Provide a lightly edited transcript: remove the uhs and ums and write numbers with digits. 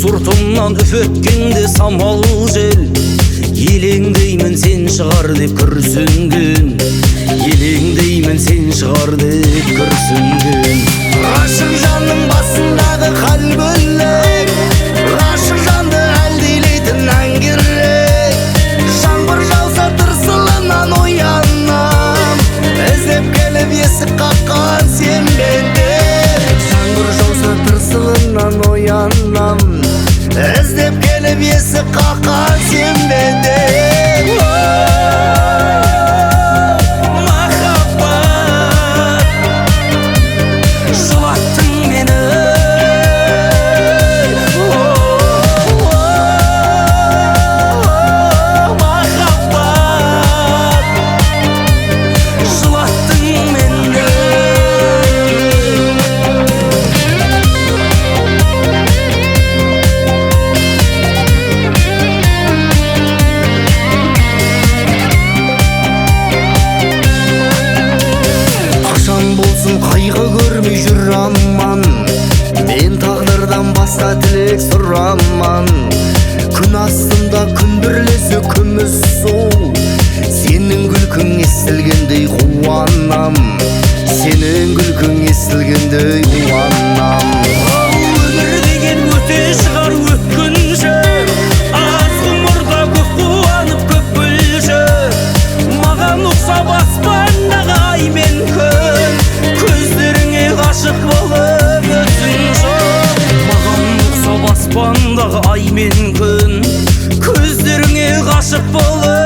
сұртымнан үф еткенде самал жел, елеңдеймін сен шығар деп күрсінген, елеңдеймін сен шығар деп күрсінген. Ғашық жанның басындағы хал бөлек, ғашық жанды әлдилейтін ән керек. Жаңбыр жауса тырсылынан оянам, іздеп келіп есік қаққан сен бенде. Жаңбыр жауса тырсылынан оянам, іздеп келіп есік қаққан сен бенде. Қайғы көрмей жүр аман, мен тағдырдан басқа тілек сұраман. Күн астында күндірлесі күміс су, сенің күлкің естілгендей қуанам, сенің күлкің естілгендей қуанам. Өмір деген өте шығар өткінші, аз ғұмырда көп қуанып көп бүлші. Маған ұқсап аспандағы ай мен күн, көздеріңе ғашық болып өтсін жоқ. Маған ұқсап аспандағы ай мен күн, көздеріңе ғашық болып